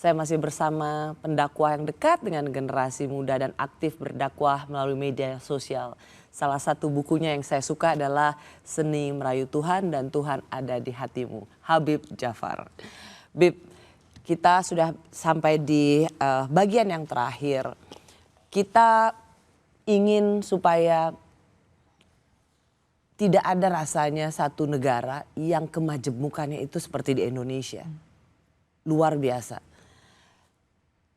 Saya masih bersama pendakwah yang dekat dengan generasi muda dan aktif berdakwah melalui media sosial. Salah satu bukunya yang saya suka adalah Seni Merayu Tuhan dan Tuhan Ada di Hatimu, Habib Djafar. Bib, kita sudah sampai di bagian yang terakhir. Kita ingin supaya tidak ada rasanya satu negara yang kemajemukannya itu seperti di Indonesia. Luar biasa.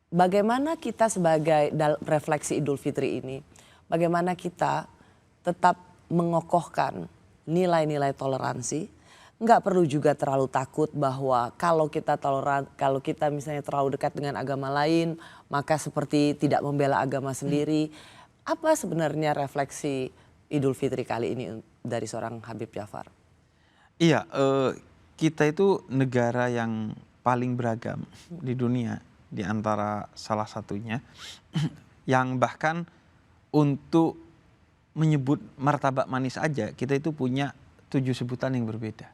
Bagaimana kita sebagai refleksi Idul Fitri ini, bagaimana kita tetap mengokohkan nilai-nilai toleransi. Nggak perlu juga terlalu takut bahwa kalau kita toleran, kalau kita misalnya terlalu dekat dengan agama lain, maka seperti tidak membela agama sendiri. Apa sebenarnya refleksi Idul Fitri kali ini dari seorang Habib Djafar? Iya, kita itu negara yang paling beragam di dunia, di antara salah satunya, yang bahkan untuk menyebut martabak manis aja, kita itu punya 7 sebutan yang berbeda.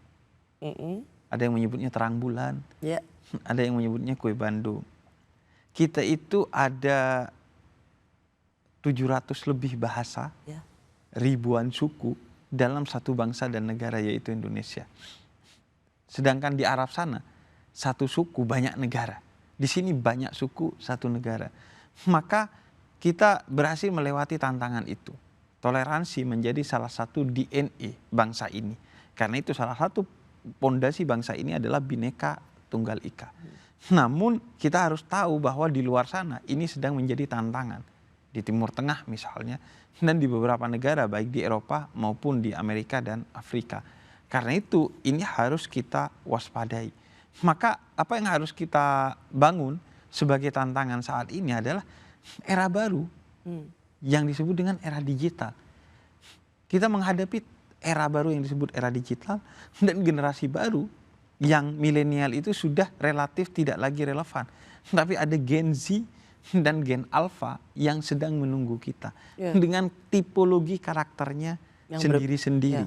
Ada yang menyebutnya terang bulan, ada yang menyebutnya kue Bandung. Kita itu ada 700 lebih bahasa, ribuan suku dalam satu bangsa dan negara, yaitu Indonesia. Sedangkan di Arab sana, satu suku banyak negara. Di sini banyak suku, satu negara. Maka kita berhasil melewati tantangan itu. Toleransi menjadi salah satu DNA bangsa ini. Karena itu salah satu pondasi bangsa ini adalah Bhinneka Tunggal Ika. Namun kita harus tahu bahwa di luar sana ini sedang menjadi tantangan. Di Timur Tengah misalnya, dan di beberapa negara baik di Eropa maupun di Amerika dan Afrika. Karena itu ini harus kita waspadai. Maka apa yang harus kita bangun sebagai tantangan saat ini adalah era baru yang disebut dengan era digital. Kita menghadapi era baru yang disebut era digital, dan generasi baru yang milenial itu sudah relatif tidak lagi relevan. Tapi ada Gen Z dan Gen Alpha yang sedang menunggu kita dengan tipologi karakternya sendiri-sendiri.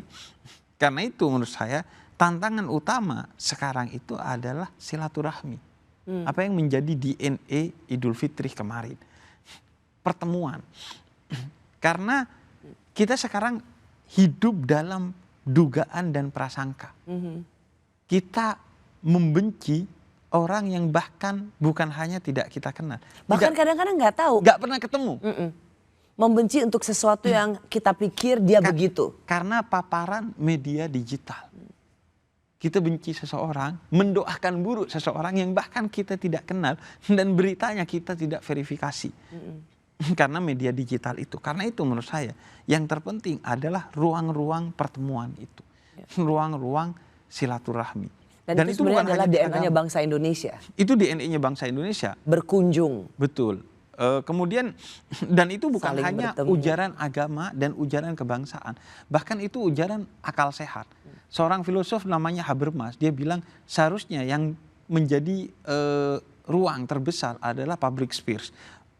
Karena itu menurut saya tantangan utama sekarang itu adalah silaturahmi. Apa yang menjadi DNA Idul Fitri kemarin. Pertemuan. Karena kita sekarang hidup dalam dugaan dan prasangka. Kita membenci orang yang bahkan bukan hanya tidak kita kenal. Bahkan kadang-kadang nggak tahu. Nggak pernah ketemu. Membenci untuk sesuatu yang kita pikir dia begitu. Karena paparan media digital. Kita benci seseorang, mendoakan buruk seseorang yang bahkan kita tidak kenal, dan beritanya kita tidak verifikasi. Karena media digital itu. Karena itu menurut saya yang terpenting adalah ruang-ruang pertemuan itu. Ruang-ruang silaturahmi. Dan itu bukan adalah DNA-nya bangsa Indonesia. Itu DNA-nya bangsa Indonesia. Berkunjung. Betul. Kemudian, dan itu bukan saling hanya bertemu. ujaran agama dan ujaran kebangsaan. Bahkan itu ujaran akal sehat. Seorang filosof namanya Habermas, dia bilang seharusnya yang menjadi ruang terbesar adalah public space.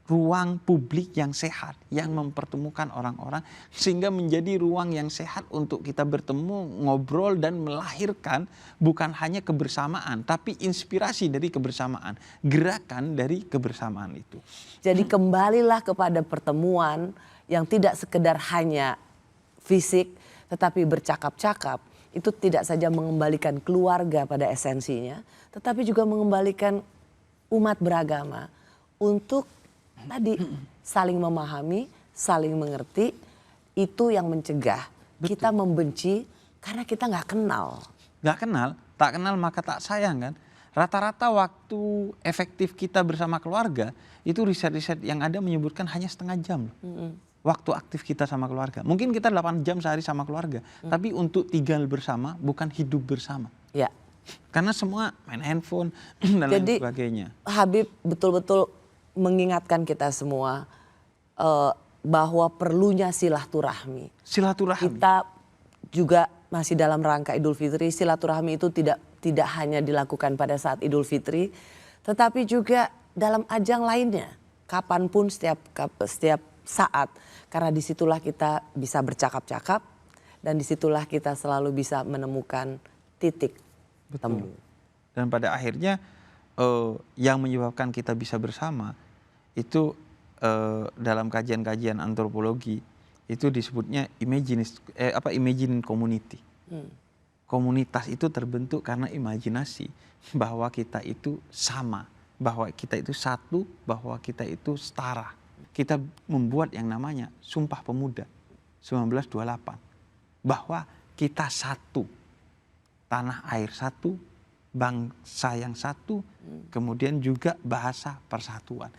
Ruang publik yang sehat, yang mempertemukan orang-orang, sehingga menjadi ruang yang sehat untuk kita bertemu, ngobrol, dan melahirkan bukan hanya kebersamaan, tapi inspirasi dari kebersamaan, gerakan dari kebersamaan itu. Jadi kembalilah kepada pertemuan yang tidak sekedar hanya fisik, tetapi bercakap-cakap. Itu tidak saja mengembalikan keluarga pada esensinya, tetapi juga mengembalikan umat beragama untuk tadi saling memahami, saling mengerti. Itu yang mencegah kita membenci karena kita nggak kenal. Nggak kenal, tak kenal maka tak sayang kan. Rata-rata waktu efektif kita bersama keluarga, itu riset-riset yang ada menyebutkan hanya setengah jam. Waktu aktif kita sama keluarga. Mungkin kita 8 jam sehari sama keluarga. Tapi untuk tinggal bersama bukan hidup bersama. Ya. Karena semua main handphone dan lain sebagainya. Habib betul-betul mengingatkan kita semua bahwa perlunya silaturahmi. Silaturahmi. Kita juga masih dalam rangka Idul Fitri. Silaturahmi itu tidak hanya dilakukan pada saat Idul Fitri, tetapi juga dalam ajang lainnya. Kapanpun setiap saat. Karena disitulah kita bisa bercakap-cakap, dan disitulah kita selalu bisa menemukan titik temu. Dan pada akhirnya yang menyebabkan kita bisa bersama itu dalam kajian-kajian antropologi itu disebutnya imagine community. Komunitas itu terbentuk karena imajinasi bahwa kita itu sama, bahwa kita itu satu, bahwa kita itu setara. Kita membuat yang namanya Sumpah Pemuda 1928 bahwa kita satu, tanah air satu, bangsa yang satu, kemudian juga bahasa persatuan.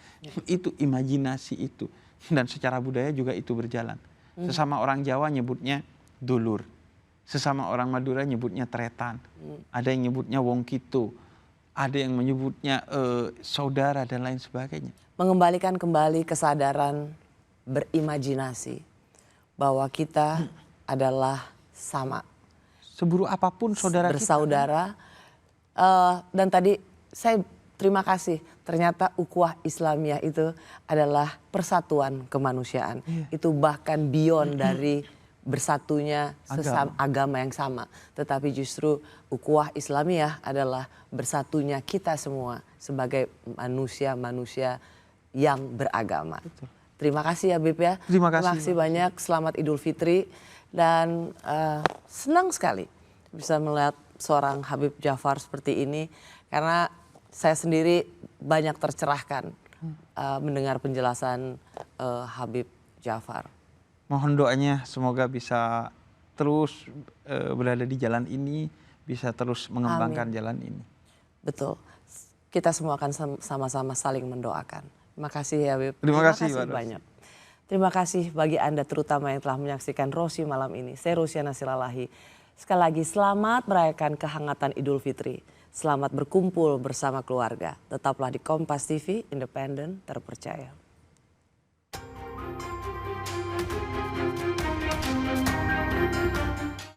Itu imajinasi itu, dan secara budaya juga itu berjalan. Sesama orang Jawa nyebutnya dulur, sesama orang Madura nyebutnya tretan, ada yang nyebutnya wong kito, ada yang menyebutnya saudara dan lain sebagainya. Mengembalikan kembali kesadaran berimajinasi bahwa kita adalah sama. Seburuk apapun saudara bersaudara. Dan tadi saya terima kasih, ternyata ukhuwah Islamiyah itu adalah persatuan kemanusiaan. Itu bahkan beyond dari bersatunya sesama agama yang sama, tetapi justru ukhuwah Islamiyah adalah bersatunya kita semua sebagai manusia-manusia yang beragama. Betul. Terima kasih ya Bib ya. Terima kasih banyak. Selamat Idul Fitri dan senang sekali bisa melihat seorang Habib Djafar seperti ini karena saya sendiri banyak tercerahkan mendengar penjelasan Habib Djafar. Mohon doanya semoga bisa terus berada di jalan ini, bisa terus mengembangkan jalan ini. Betul. Kita semua akan sama-sama saling mendoakan. Terima kasih ya Habib. Terima kasih banyak. Terima kasih bagi Anda terutama yang telah menyaksikan Rosi malam ini. Saya Rosiana Silalahi. Sekali lagi selamat merayakan kehangatan Idul Fitri. Selamat berkumpul bersama keluarga. Tetaplah di Kompas TV, independen, terpercaya.